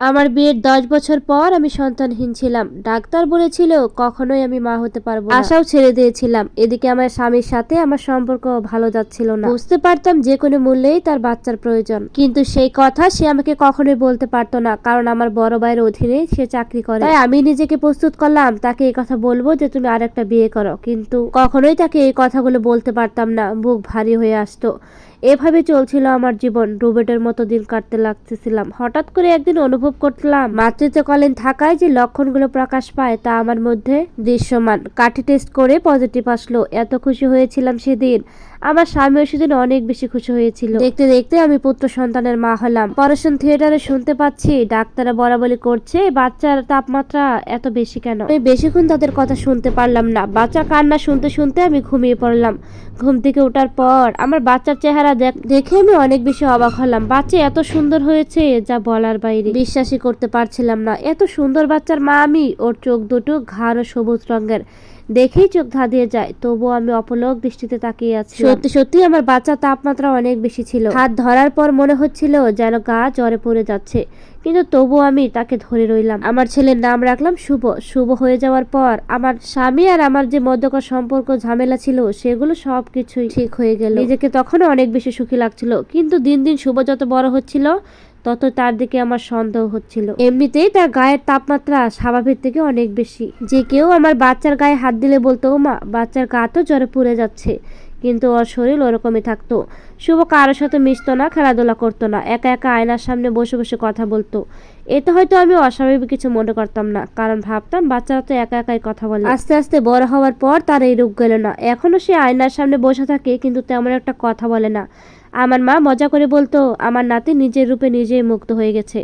আমার বিয়ের ১০ বছর পর আমি সন্তানহীন ছিলাম। ডাক্তার বলেছিল কখনোই আমি মা হতে পারবো না। আশাও ছেড়ে দিয়েছিলাম। এদিকে আমার স্বামীর সাথে আমার সম্পর্ক ভালো যাচ্ছিল না। বুঝতে পারতাম যে কোনো মূল্যেই তার বাচ্চার প্রয়োজন। কিন্তু সেই কথা সে আমাকে কখনোই বলতে পারতো না, কারণ আমার বড় ভাইয়ের অধীনে সে চাকরি করে। তাই আমি নিজেকে প্রস্তুত করলাম তাকে এই কথা বলবো যে তুমি আরেকটা বিয়ে করো, কিন্তু কখনোই তাকে এই কথাগুলো বলতে পারতাম না। বুক ভারী হয়ে আসতো। এভাবে চলছিল আমার জীবন। রোবটের মতো দিন কাটতে লাগতেছিলাম। হঠাৎ করে একদিন অনুভব করলাম মাতৃত্বকালীন থাকায় যে লক্ষণগুলো প্রকাশ পায় তা আমার মধ্যে দৃশ্যমান। কাঠি টেস্ট করে পজিটিভ আসলো। এত খুশি হয়েছিলাম সেদিন। আমার স্বামীও সেদিন অনেক বেশি খুশি হয়েছিল। দেখতে দেখতে আমি পুত্র সন্তানের মা হলাম। অপারেশন থিয়েটারে শুনতে পাচ্ছি ডাক্তাররা বলাবলি করছে বাচ্চার তাপমাত্রা এত বেশি কেন। আমি বেশিক্ষণ তাদের কথা শুনতে পারলাম না। বাচ্চার কান্না শুনতে শুনতে আমি ঘুমিয়ে পড়লাম। ঘুম থেকে ওঠার পর আমার বাচ্চার চেহারা দেখে আমি অনেক বেশি অবাক হলাম। বাচ্চা এত সুন্দর হয়েছে যা বলার বাইরে। বিশ্বাসই করতে পারছিলাম না, এত সুন্দর বাচ্চার মা আমি। ওর চোখ দুটো গাঢ় সবুজ রঙের, দেখেই চোখ ধাঁধিয়ে যায়। তবুও আমি অপলক দৃষ্টিতে তাকিয়ে আছি। সত্যি সত্যি আমার বাচ্চার তাপমাত্রা অনেক বেশি ছিল। হাত ধরার পর মনে হচ্ছিল যেন গা জ্বরে পড়ে যাচ্ছে, কিন্তু তবুও আমি তাকে ধরে রইলাম। আমার ছেলের নাম রাখলাম শুভ। শুভ হয়ে যাওয়ার পর আমার স্বামী আর আমার যে মধ্যকার সম্পর্ক ঝামেলা ছিল সেগুলো সবকিছুই ঠিক হয়ে গেল। নিজেকে তখনও অনেক বেশি সুখী লাগছিল, কিন্তু দিন দিন শুভ যত বড় হচ্ছিল তত তার দিকে আমার সন্দেহ হচ্ছিল। এমনিতেই তার গায়ের তাপমাত্রা স্বাভাবিক থেকে অনেক বেশি। যে কেউ আমার বাচ্চার গায়ে হাত দিলে বলতো ও মা, বাচ্চার গা তো জ্বরে পুড়ে যাচ্ছে, কিন্তু ওর শরীর ওরকমই থাকতো। শুভ কারোর সাথে মিশতো না, খেলাধুলা করতো না, একা একা আয়নার সামনে বসে বসে কথা বলতো। এতে হয়তো আমি অস্বাভাবিক কিছু মনে করতাম না, কারণ ভাবতাম বাচ্চারা তো একা একাই কথা বলে। আস্তে আস্তে বড় হওয়ার পর তার এই রূপ গেল না। এখনো সে আয়নার সামনে বসে থাকে, কিন্তু তেমন একটা কথা বলে না। আমার মা মজা করে বলতো আমার নাতি নিজের রূপে নিজেই মুগ্ধ হয়ে গেছে।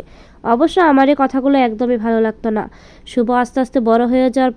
অবশ্য আমার এই কথাগুলো একদমই ভালো লাগতো না। শুভ আস্তে আস্তে বড় হয়ে যাওয়ার